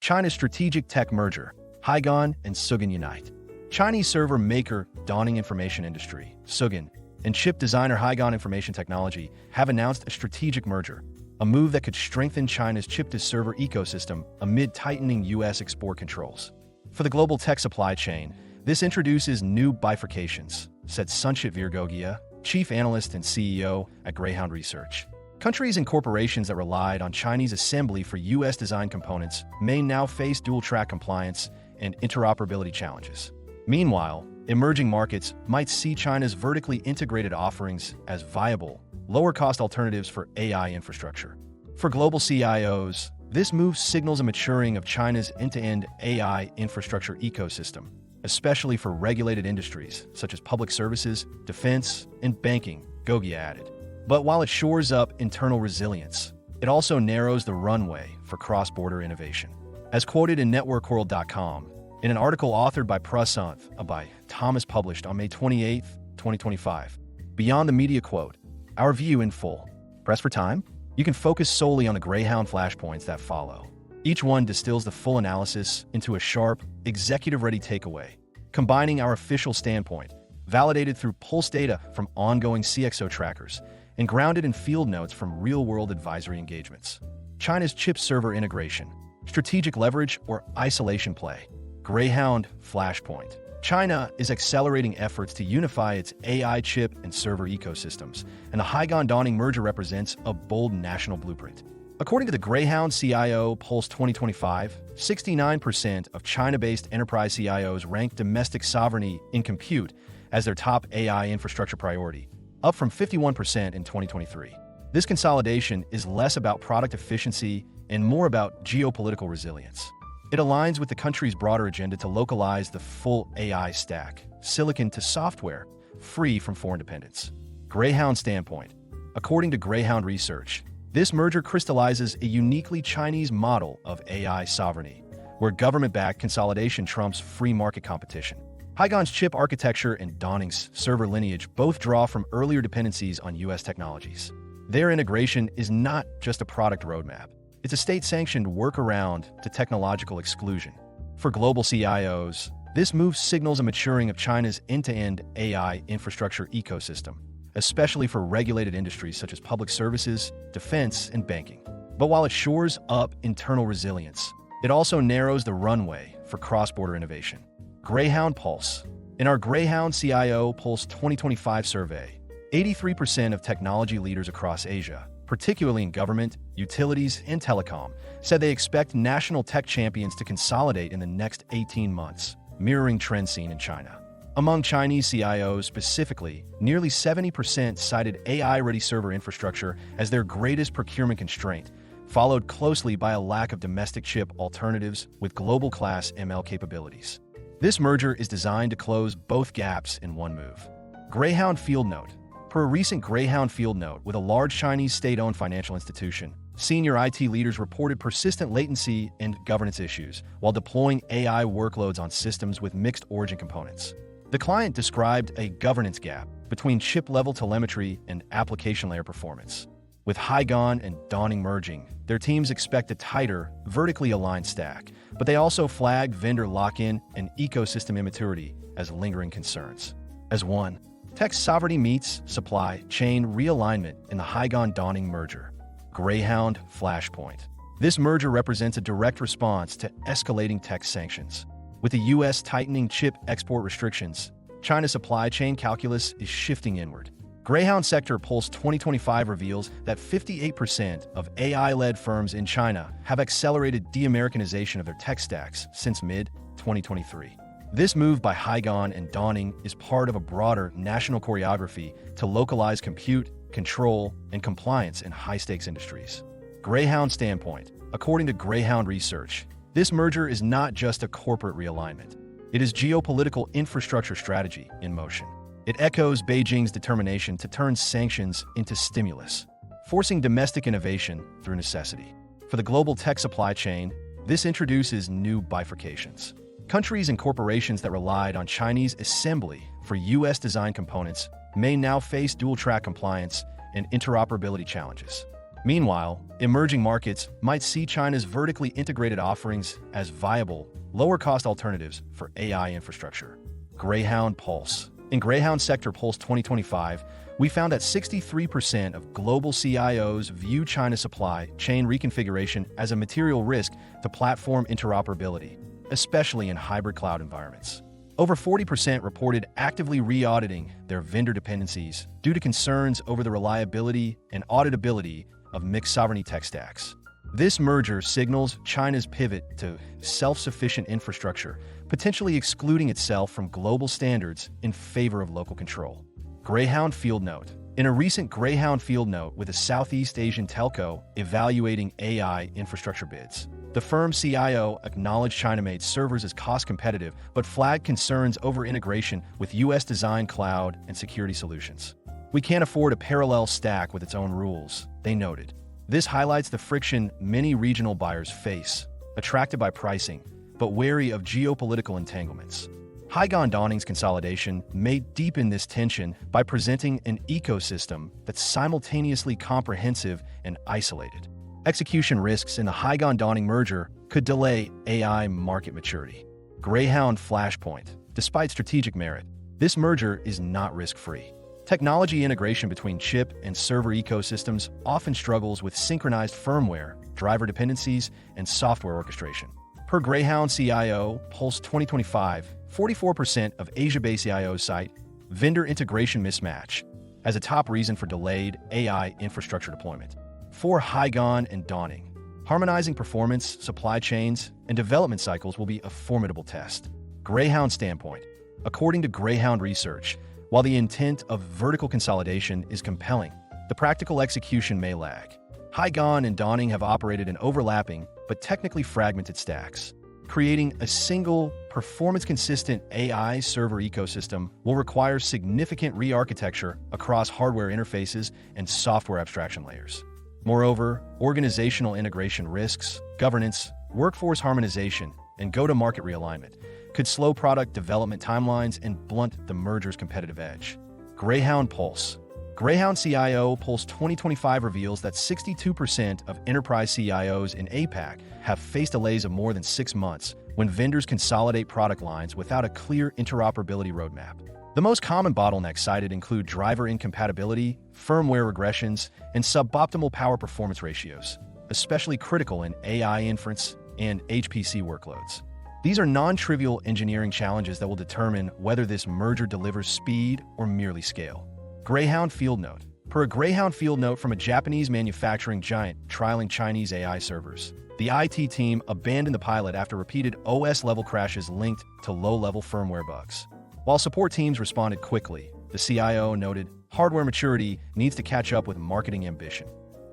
China's strategic tech merger, Hygon and Sugon unite. Chinese server maker Dawning Information Industry, Sugon, and chip designer Hygon Information Technology have announced a strategic merger, a move that could strengthen China's chip-to-server ecosystem amid tightening U.S. export controls. For the global tech supply chain, this introduces new bifurcations, said Sanchit Gogia, chief analyst and CEO at Greyhound Research. Countries and corporations that relied on Chinese assembly for U.S.-designed components may now face dual-track compliance and interoperability challenges. Meanwhile, emerging markets might see China's vertically integrated offerings as viable, lower-cost alternatives for AI infrastructure. For global CIOs, this move signals a maturing of China's end-to-end AI infrastructure ecosystem, especially for regulated industries such as public services, defense, and banking, Gogia added. But while it shores up internal resilience, it also narrows the runway for cross-border innovation. As quoted in networkworld.com, in an article authored by Prasant by Thomas published on May 28, 2025, beyond the media quote, our view in full. Press for time? You can focus solely on the Greyhound flashpoints that follow. Each one distills the full analysis into a sharp, executive-ready takeaway, combining our official standpoint, validated through Pulse data from ongoing CXO trackers, and grounded in Fieldnotes from real-world advisory engagements. China's chip server integration, strategic leverage or isolation play. Greyhound Flashpoint. China is accelerating efforts to unify its AI chip and server ecosystems, and the Hygon Dawning merger represents a bold national blueprint. According to the Greyhound CIO Pulse 2025, 69% of China-based enterprise CIOs rank domestic sovereignty in compute as their top AI infrastructure priority, up from 51% in 2023. This consolidation is less about product efficiency and more about geopolitical resilience. It aligns with the country's broader agenda to localize the full AI stack, silicon to software, free from foreign dependence. Greyhound standpoint. According to Greyhound Research, this merger crystallizes a uniquely Chinese model of AI sovereignty, where government-backed consolidation trumps free market competition. Hygon's chip architecture and Dawning's server lineage both draw from earlier dependencies on U.S. technologies. Their integration is not just a product roadmap. It's a state-sanctioned workaround to technological exclusion. For global CIOs, this move signals a maturing of China's end-to-end AI infrastructure ecosystem, especially for regulated industries such as public services, defense, and banking. But while it shores up internal resilience, it also narrows the runway for cross-border innovation. Greyhound Pulse. In our Greyhound CIO Pulse 2025 survey, 83% of technology leaders across Asia, particularly in government, utilities, and telecom, said they expect national tech champions to consolidate in the next 18 months, mirroring trends seen in China. Among Chinese CIOs specifically, nearly 70% cited AI-ready server infrastructure as their greatest procurement constraint, followed closely by a lack of domestic chip alternatives with global-class ML capabilities. This merger is designed to close both gaps in one move. Greyhound Fieldnote. Per a recent Greyhound Fieldnote with a large Chinese state-owned financial institution, senior IT leaders reported persistent latency and governance issues while deploying AI workloads on systems with mixed origin components. The client described a governance gap between chip-level telemetry and application layer performance. With Hygon and Dawning merging, their teams expect a tighter, vertically aligned stack, but they also flagged vendor lock-in and ecosystem immaturity as lingering concerns. As one, tech sovereignty meets supply chain realignment in the Hygon Dawning merger. Greyhound Flashpoint. This merger represents a direct response to escalating tech sanctions. With the U.S. tightening chip export restrictions, China's supply chain calculus is shifting inward. Greyhound Sector Pulse 2025 reveals that 58% of AI-led firms in China have accelerated de-Americanization of their tech stacks since mid-2023. This move by Hygon and Dawning is part of a broader national choreography to localize compute, control, and compliance in high-stakes industries. Greyhound standpoint. According to Greyhound Research, this merger is not just a corporate realignment. It is geopolitical infrastructure strategy in motion. It echoes Beijing's determination to turn sanctions into stimulus, forcing domestic innovation through necessity. For the global tech supply chain, this introduces new bifurcations. Countries and corporations that relied on Chinese assembly for U.S.-designed components may now face dual-track compliance and interoperability challenges. Meanwhile, emerging markets might see China's vertically integrated offerings as viable, lower-cost alternatives for AI infrastructure. Greyhound Pulse. In Greyhound Sector Pulse 2025, we found that 63% of global CIOs view China's supply chain reconfiguration as a material risk to platform interoperability, especially in hybrid cloud environments. Over 40% reported actively re-auditing their vendor dependencies due to concerns over the reliability and auditability of mixed sovereignty tech stacks. This merger signals China's pivot to self-sufficient infrastructure, potentially excluding itself from global standards in favor of local control. Greyhound Fieldnote. In a recent Greyhound Fieldnote with a Southeast Asian telco evaluating AI infrastructure bids, the firm's CIO acknowledged China-made servers as cost-competitive, but flagged concerns over integration with US-designed cloud and security solutions. "We can't afford a parallel stack with its own rules," they noted. This highlights the friction many regional buyers face, attracted by pricing, but wary of geopolitical entanglements. Hygon Inn's consolidation may deepen this tension by presenting an ecosystem that's simultaneously comprehensive and isolated. Execution risks in the Hygon In merger could delay AI market maturity. Greyhound Flashpoint. Despite strategic merit, this merger is not risk-free. Technology integration between chip and server ecosystems often struggles with synchronized firmware, driver dependencies, and software orchestration. Per Greyhound CIO Pulse 2025, 44% of Asia-based CIOs cite vendor integration mismatch as a top reason for delayed AI infrastructure deployment. For Hygon and In, harmonizing performance, supply chains, and development cycles will be a formidable test. Greyhound Standpoint. According to Greyhound Research, while the intent of vertical consolidation is compelling, the practical execution may lag. Hygon and In have operated in overlapping but technically fragmented stacks. Creating a single, performance-consistent AI server ecosystem will require significant re-architecture across hardware interfaces and software abstraction layers. Moreover, organizational integration risks, governance, workforce harmonization, and go-to-market realignment could slow product development timelines and blunt the merger's competitive edge. Greyhound Pulse. Greyhound CIO Pulse 2025 reveals that 62% of enterprise CIOs in APAC have faced delays of more than 6 months when vendors consolidate product lines without a clear interoperability roadmap. The most common bottlenecks cited include driver incompatibility, firmware regressions, and suboptimal power performance ratios, especially critical in AI inference and HPC workloads. These are non-trivial engineering challenges that will determine whether this merger delivers speed or merely scale. Greyhound Fieldnote. Per a Greyhound Fieldnote from a Japanese manufacturing giant trialing Chinese AI servers, the IT team abandoned the pilot after repeated OS-level crashes linked to low-level firmware bugs. While support teams responded quickly, the CIO noted hardware maturity needs to catch up with marketing ambition.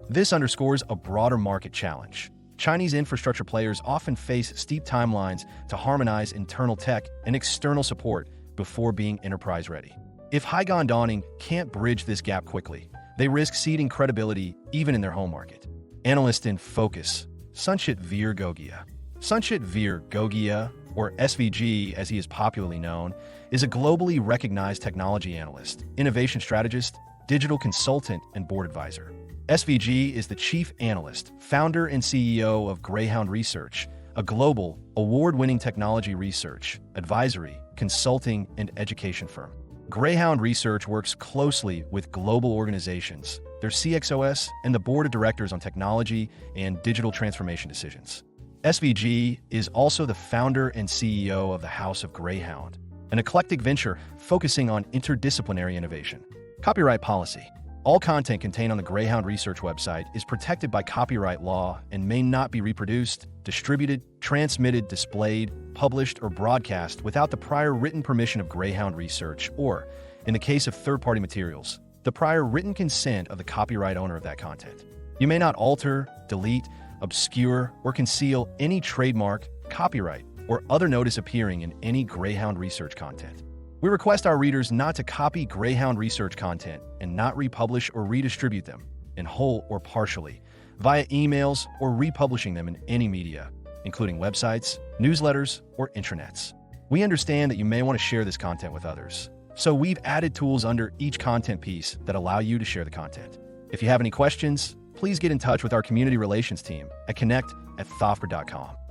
This underscores a broader market challenge. Chinese infrastructure players often face steep timelines to harmonize internal tech and external support before being enterprise-ready. If Hygon In can't bridge this gap quickly, they risk ceding credibility even in their home market. Analyst in focus. Sanchit Gogia. Sanchit Gogia, or SVG as he is popularly known, is a globally recognized technology analyst, innovation strategist, digital consultant, and board advisor. SVG is the chief analyst, founder and CEO of Greyhound Research, a global, award-winning technology research, advisory, consulting, and education firm. Greyhound Research works closely with global organizations, their CXOs, and the board of directors on technology and digital transformation decisions. SVG is also the founder and CEO of the House of Greyhound, an eclectic venture focusing on interdisciplinary innovation. Copyright policy. All content contained on the Greyhound Research website is protected by copyright law and may not be reproduced, distributed, transmitted, displayed, published, or broadcast without the prior written permission of Greyhound Research or, in the case of third-party materials, the prior written consent of the copyright owner of that content. You may not alter, delete, obscure, or conceal any trademark, copyright, or other notice appearing in any Greyhound Research content. We request our readers not to copy Greyhound Research content and not republish or redistribute them, in whole or partially, via emails or republishing them in any media, including websites, newsletters, or intranets. We understand that you may want to share this content with others, so we've added tools under each content piece that allow you to share the content. If you have any questions, please get in touch with our community relations team at connect@thoffer.com.